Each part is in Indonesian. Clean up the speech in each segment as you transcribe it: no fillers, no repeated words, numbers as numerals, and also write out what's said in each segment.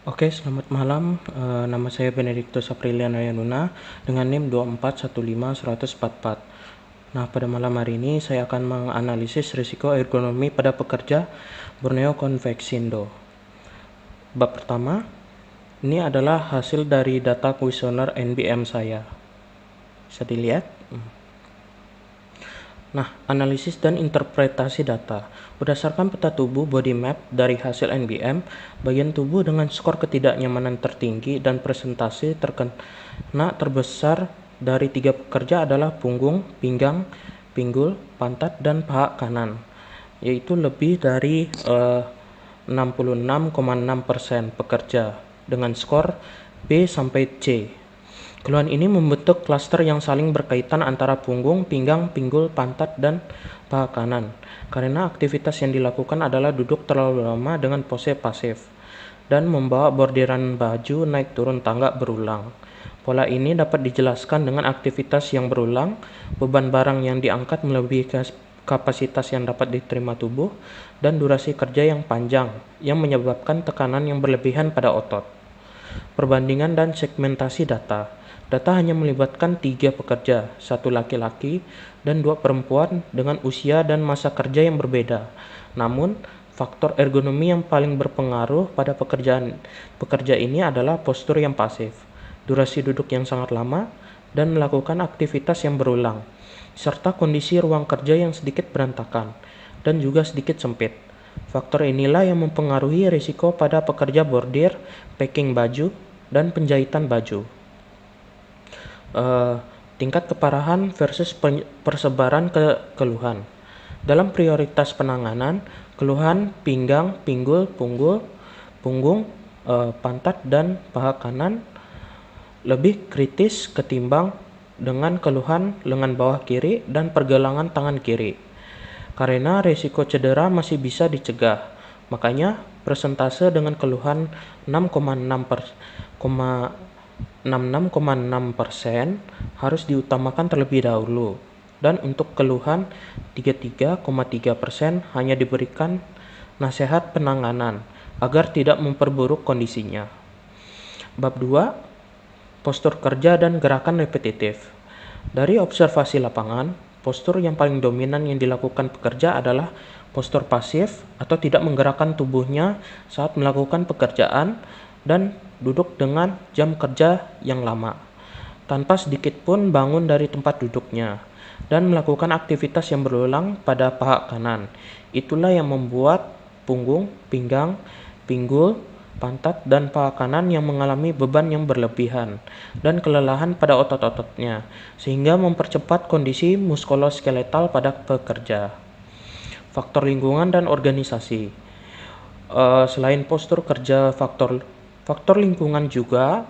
Oke, selamat malam. Nama saya Benedictus Apriliana Yanuna dengan NIM 2415144. Nah, pada malam hari ini saya akan menganalisis risiko ergonomi pada pekerja Borneo Konveksindo. Bab pertama, ini adalah hasil dari data kuesioner NBM saya. Bisa dilihat? Nah, analisis dan interpretasi data. Berdasarkan peta tubuh body map dari hasil NBM, bagian tubuh dengan skor ketidaknyamanan tertinggi dan presentasi terkena terbesar dari 3 pekerja adalah punggung, pinggang, pinggul, pantat, dan paha kanan, yaitu lebih dari 66,6% pekerja dengan skor B sampai C. Keluhan ini membentuk klaster yang saling berkaitan antara punggung, pinggang, pinggul, pantat, dan paha kanan. Karena aktivitas yang dilakukan adalah duduk terlalu lama dengan pose pasif dan membawa bordiran baju naik turun tangga berulang. Pola ini dapat dijelaskan dengan aktivitas yang berulang, beban barang yang diangkat melebihi kapasitas yang dapat diterima tubuh, dan durasi kerja yang panjang yang menyebabkan tekanan yang berlebihan pada otot. Perbandingan dan segmentasi data. Data hanya melibatkan 3 pekerja, 1 laki-laki dan 2 perempuan dengan usia dan masa kerja yang berbeda. Namun, faktor ergonomi yang paling berpengaruh pada pekerja ini adalah postur yang pasif, durasi duduk yang sangat lama, dan melakukan aktivitas yang berulang, serta kondisi ruang kerja yang sedikit berantakan dan juga sedikit sempit. Faktor inilah yang mempengaruhi risiko pada pekerja bordir, packing baju, dan penjahitan baju. Tingkat keparahan versus persebaran keluhan. Dalam prioritas penanganan, keluhan pinggang, pinggul, punggung, pantat, dan paha kanan lebih kritis ketimbang dengan keluhan lengan bawah kiri dan pergelangan tangan kiri. Karena risiko cedera masih bisa dicegah, makanya persentase dengan keluhan 66,6% harus diutamakan terlebih dahulu, dan untuk keluhan 33,3% hanya diberikan nasihat penanganan agar tidak memperburuk kondisinya. Bab 2, postur kerja dan gerakan repetitif. Dari observasi lapangan, postur yang paling dominan yang dilakukan pekerja adalah postur pasif atau tidak menggerakkan tubuhnya saat melakukan pekerjaan dan duduk dengan jam kerja yang lama, tanpa sedikit pun bangun dari tempat duduknya, dan melakukan aktivitas yang berulang pada paha kanan. Itulah yang membuat punggung, pinggang, pinggul, pantat, dan paha kanan yang mengalami beban yang berlebihan dan kelelahan pada otot-ototnya, sehingga mempercepat kondisi muskuloskeletal pada pekerja. Faktor lingkungan dan organisasi. Selain postur kerja, faktor lingkungan juga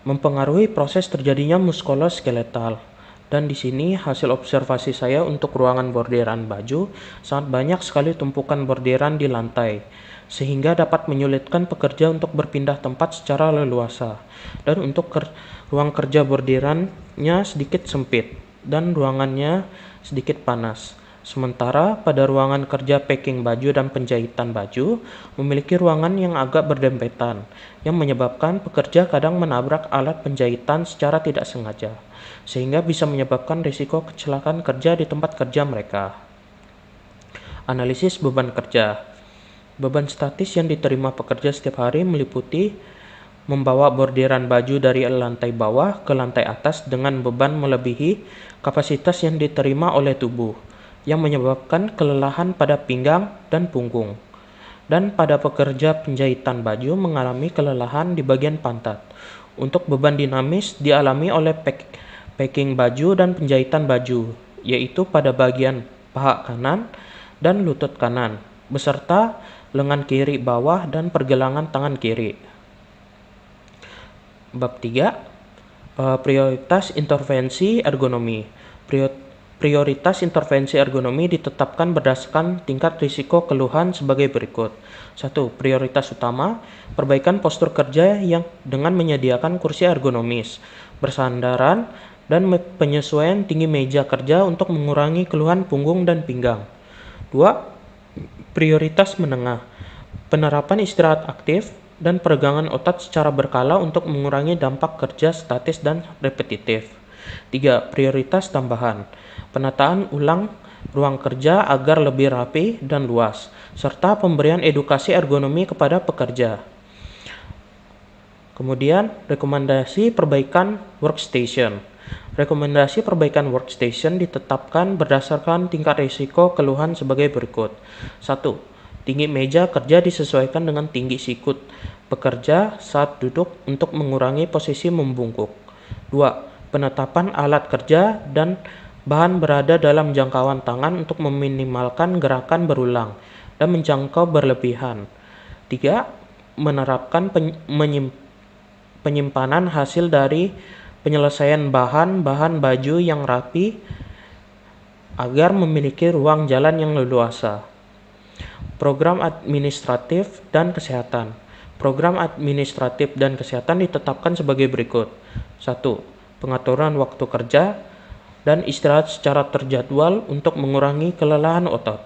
mempengaruhi proses terjadinya muskuloskeletal. Dan di sini hasil observasi saya untuk ruangan bordiran baju, sangat banyak sekali tumpukan bordiran di lantai, sehingga dapat menyulitkan pekerja untuk berpindah tempat secara leluasa. Dan untuk ruang kerja bordirannya sedikit sempit dan ruangannya sedikit panas. Sementara pada ruangan kerja packing baju dan penjahitan baju memiliki ruangan yang agak berdempetan, yang menyebabkan pekerja kadang menabrak alat penjahitan secara tidak sengaja, sehingga bisa menyebabkan risiko kecelakaan kerja di tempat kerja mereka. Analisis beban kerja. Beban statis yang diterima pekerja setiap hari meliputi membawa bordiran baju dari lantai bawah ke lantai atas dengan beban melebihi kapasitas yang diterima oleh tubuh, yang menyebabkan kelelahan pada pinggang dan punggung. Dan pada pekerja penjahitan baju mengalami kelelahan di bagian pantat. Untuk beban dinamis dialami oleh packing baju dan penjahitan baju, yaitu pada bagian paha kanan dan lutut kanan, beserta lengan kiri bawah dan pergelangan tangan kiri. Bab 3, prioritas intervensi ergonomi. Prioritas intervensi ergonomi ditetapkan berdasarkan tingkat risiko keluhan sebagai berikut. 1. Prioritas utama, perbaikan postur kerja yang dengan menyediakan kursi ergonomis, bersandaran, dan penyesuaian tinggi meja kerja untuk mengurangi keluhan punggung dan pinggang. 2. Prioritas menengah, Penerapan istirahat aktif dan peregangan otot secara berkala untuk mengurangi dampak kerja statis dan repetitif. 3. Prioritas tambahan. Penataan ulang ruang kerja agar lebih rapi dan luas, serta pemberian edukasi ergonomi kepada pekerja. Kemudian, rekomendasi perbaikan workstation. Rekomendasi perbaikan workstation ditetapkan berdasarkan tingkat risiko keluhan sebagai berikut. 1. Tinggi meja kerja disesuaikan dengan tinggi sikut pekerja saat duduk untuk mengurangi posisi membungkuk. 2. Penetapan alat kerja dan bahan berada dalam jangkauan tangan untuk meminimalkan gerakan berulang dan menjangkau berlebihan. 3. Menerapkan penyimpanan hasil dari penyelesaian bahan-bahan baju yang rapi agar memiliki ruang jalan yang leluasa. Program administratif dan kesehatan. Program administratif dan kesehatan ditetapkan sebagai berikut. 1. Pengaturan waktu kerja dan istirahat secara terjadwal untuk mengurangi kelelahan otot.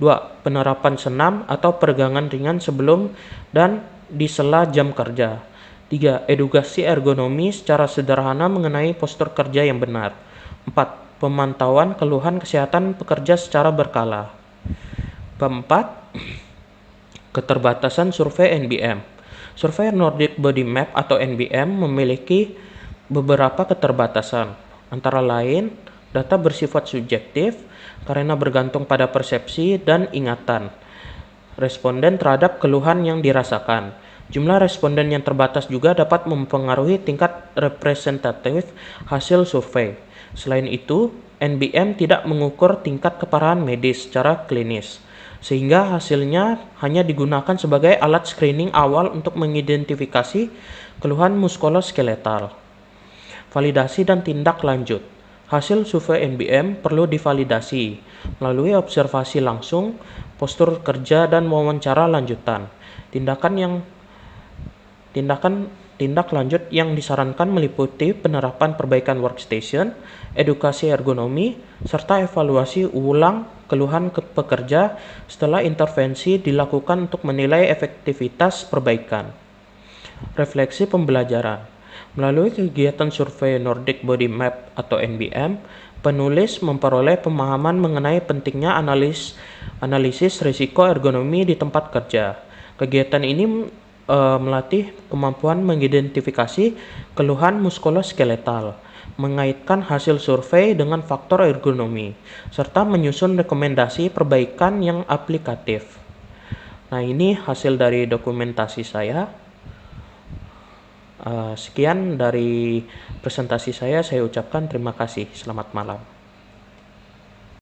2. Penerapan senam atau peregangan ringan sebelum dan di sela jam kerja. 3. Edukasi ergonomi secara sederhana mengenai postur kerja yang benar. 4. Pemantauan keluhan kesehatan pekerja secara berkala. 4. Keterbatasan survei NBM. Survei Nordic Body Map atau NBM memiliki beberapa keterbatasan, antara lain data bersifat subjektif karena bergantung pada persepsi dan ingatan responden terhadap keluhan yang dirasakan. Jumlah responden yang terbatas juga dapat mempengaruhi tingkat representatif hasil survei. Selain itu, NBM tidak mengukur tingkat keparahan medis secara klinis, sehingga hasilnya hanya digunakan sebagai alat screening awal untuk mengidentifikasi keluhan muskuloskeletal. Validasi dan tindak lanjut. Hasil survei NBM perlu divalidasi melalui observasi langsung, postur kerja, dan wawancara lanjutan. Tindak lanjut yang disarankan meliputi penerapan perbaikan workstation, edukasi ergonomi, serta evaluasi ulang keluhan pekerja setelah intervensi dilakukan untuk menilai efektivitas perbaikan. Refleksi pembelajaran. Melalui kegiatan survei Nordic Body Map atau NBM, penulis memperoleh pemahaman mengenai pentingnya analisis risiko ergonomi di tempat kerja. Kegiatan ini melatih kemampuan mengidentifikasi keluhan muskuloskeletal, mengaitkan hasil survei dengan faktor ergonomi, serta menyusun rekomendasi perbaikan yang aplikatif. Nah, ini hasil dari dokumentasi saya. Sekian dari presentasi saya ucapkan terima kasih. Selamat malam.